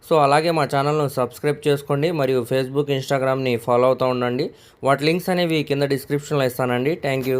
సో అలాగే మా ఛానల్ను సబ్స్క్రైబ్ చేసుకోండి మరియు ఫేస్బుక్, ఇన్స్టాగ్రామ్ని ఫాలో అవుతూ ఉండండి. వాటి లింక్స్ అనేవి కింద డిస్క్రిప్షన్లో ఇస్తానండి. Thank you.